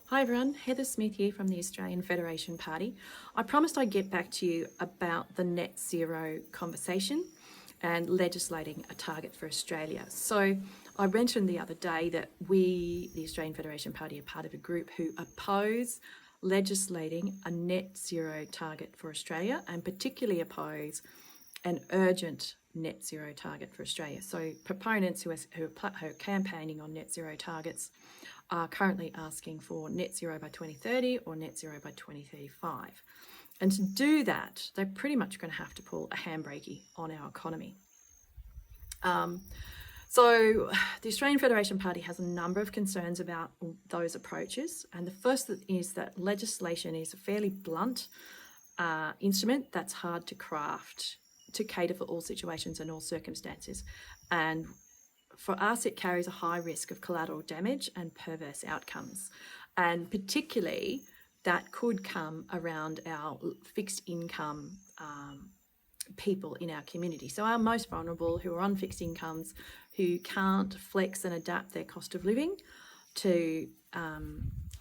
Hi everyone, Heather Smith here from the Australian Federation Party. I promised I'd get back to you about the net zero conversation and legislating a target for Australia. So I mentioned the other day that we, the Australian Federation Party, are part of a group who oppose legislating a net zero target for Australia and particularly oppose an urgent net zero target for Australia. So proponents who are campaigning on net zero targets are currently asking for net zero by 2030 or net zero by 2035. And to do that, they're pretty much going to have to pull a handbrake on our economy. So the Australian Federation Party has a number of concerns about those approaches. And the first is that legislation is a fairly blunt instrument that's hard to craft to cater for all situations and all circumstances. And for us, it carries a high risk of collateral damage and perverse outcomes. And particularly, that could come around our fixed income people in our community. So our most vulnerable, who are on fixed incomes, who can't flex and adapt their cost of living to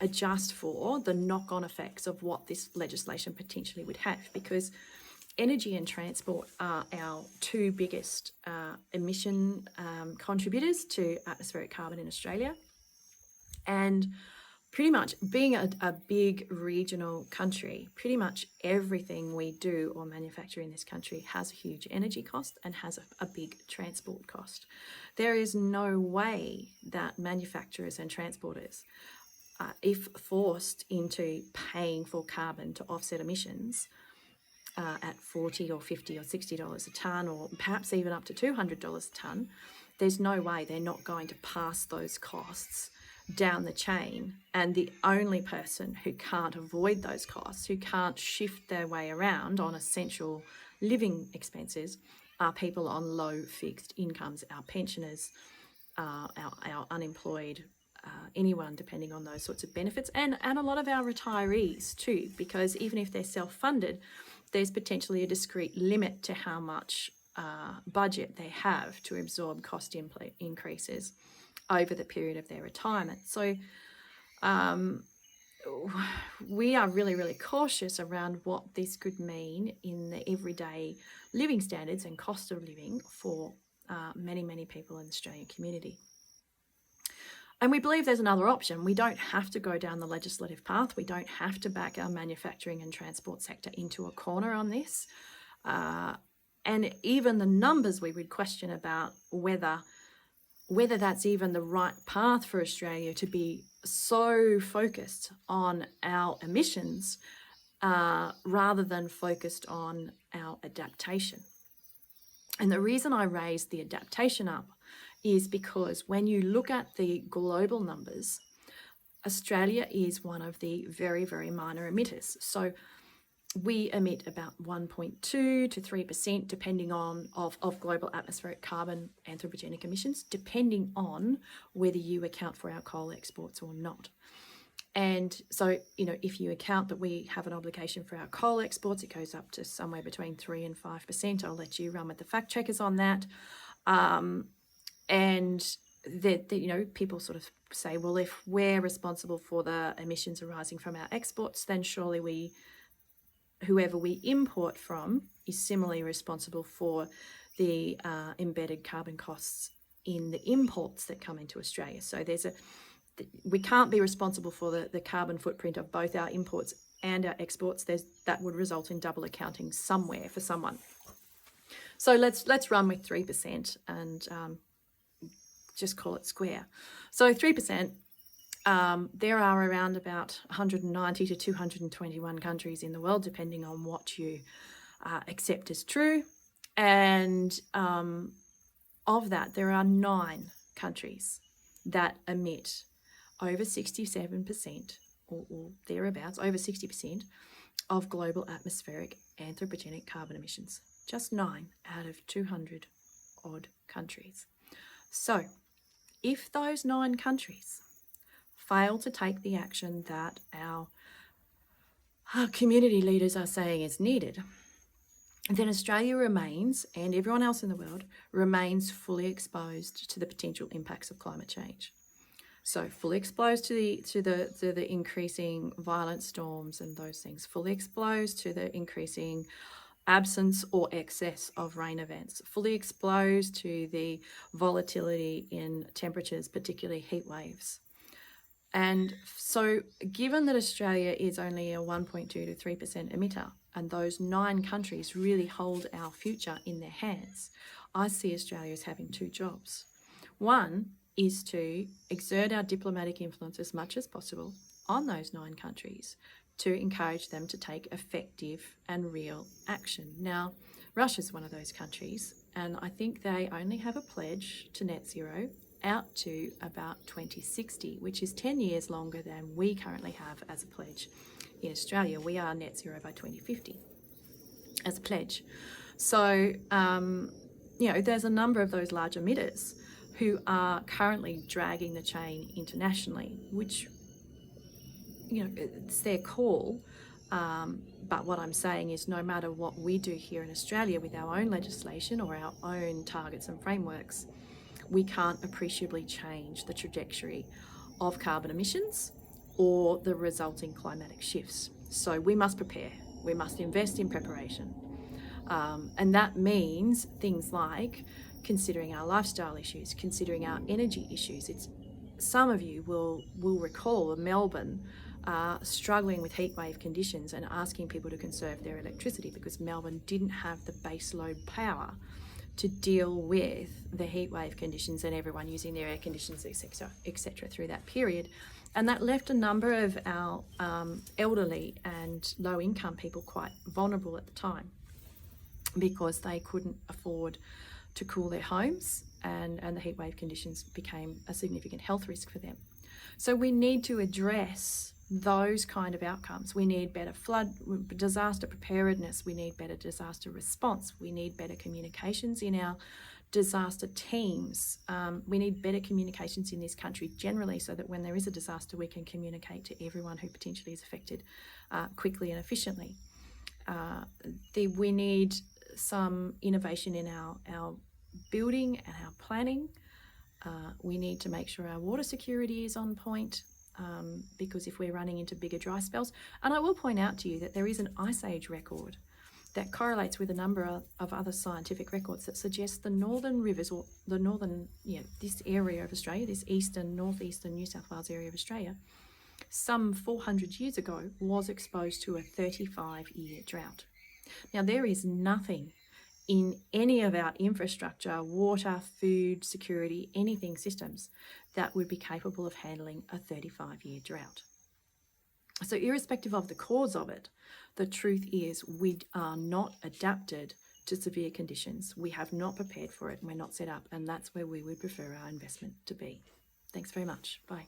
adjust for the knock-on effects of what this legislation potentially would have, because energy and transport are our two biggest emission contributors to atmospheric carbon in Australia. And pretty much being a big regional country, pretty much everything we do or manufacture in this country has a huge energy cost and has a big transport cost. There is no way that manufacturers and transporters, if forced into paying for carbon to offset emissions, at $40 or $50 or $60 a tonne, or perhaps even up to $200 a tonne, there's no way they're not going to pass those costs down the chain. And the only person who can't avoid those costs, who can't shift their way around on essential living expenses, are people on low fixed incomes, our pensioners, our unemployed, anyone depending on those sorts of benefits, and a lot of our retirees too, because even if they're self-funded, there's potentially a discrete limit to how much budget they have to absorb cost increases over the period of their retirement. So we are really, really cautious around what this could mean in the everyday living standards and cost of living for many, many people in the Australian community. And we believe there's another option. We don't have to go down the legislative path. We don't have to back our manufacturing and transport sector into a corner on this. And even the numbers we would question about whether that's even the right path for Australia to be so focused on our emissions rather than focused on our adaptation. And the reason I raised the adaptation up is because when you look at the global numbers, Australia is one of the very, very minor emitters. So we emit about 1.2 to 3%, depending on of global atmospheric carbon anthropogenic emissions, depending on whether you account for our coal exports or not. And so, if you account that we have an obligation for our coal exports, it goes up to somewhere between 3 and 5%. I'll let you run with the fact checkers on that. And that people sort of say, well, if we're responsible for the emissions arising from our exports, then surely whoever we import from is similarly responsible for the embedded carbon costs in the imports that come into Australia. So we can't be responsible for the carbon footprint of both our imports and our exports. That would result in double accounting somewhere for someone. So let's run with 3% and just call it square. So 3%, there are around about 190 to 221 countries in the world, depending on what you accept as true. And of that, there are 9 countries that emit over 67% or thereabouts, over 60% of global atmospheric anthropogenic carbon emissions. Just 9 out of 200 odd countries. So if those 9 countries fail to take the action that our community leaders are saying is needed, then Australia remains, and everyone else in the world, remains fully exposed to the potential impacts of climate change. So fully exposed to the increasing violent storms and those things, fully exposed to the increasing absence or excess of rain events, fully exposed to the volatility in temperatures, particularly heat waves. And so given that Australia is only a 1.2 to 3% emitter, and those 9 countries really hold our future in their hands, I see Australia as having 2 jobs. One is to exert our diplomatic influence as much as possible on those 9 countries to encourage them to take effective and real action. Now, Russia's one of those countries, and I think they only have a pledge to net zero out to about 2060, which is 10 years longer than we currently have as a pledge. In Australia, we are net zero by 2050 as a pledge. So, there's a number of those large emitters who are currently dragging the chain internationally, which, it's their call. But what I'm saying is no matter what we do here in Australia with our own legislation or our own targets and frameworks, we can't appreciably change the trajectory of carbon emissions or the resulting climatic shifts. So we must prepare. We must invest in preparation. And that means things like considering our lifestyle issues, considering our energy issues. Some of you will recall Melbourne struggling with heat wave conditions and asking people to conserve their electricity because Melbourne didn't have the base load power to deal with the heat wave conditions and everyone using their air conditioners, etc., through that period. And that left a number of our elderly and low-income people quite vulnerable at the time because they couldn't afford to cool their homes, and the heat wave conditions became a significant health risk for them. So we need to address those kind of outcomes. We need better disaster preparedness. We need better disaster response. We need better communications in our disaster teams. We need better communications in this country generally so that when there is a disaster, we can communicate to everyone who potentially is affected quickly and efficiently. We need some innovation in our building and our planning. We need to make sure our water security is on point. Because if we're running into bigger dry spells, and I will point out to you that there is an ice age record that correlates with a number of other scientific records that suggest the northern rivers or the northern, this area of Australia, this northeastern New South Wales area of Australia, some 400 years ago was exposed to a 35-year drought. Now, there is nothing in any of our infrastructure, water, food, security, anything systems that would be capable of handling a 35-year drought. So irrespective of the cause of it, the truth is we are not adapted to severe conditions. We have not prepared for it. We're not set up, and that's where we would prefer our investment to be. Thanks very much. Bye.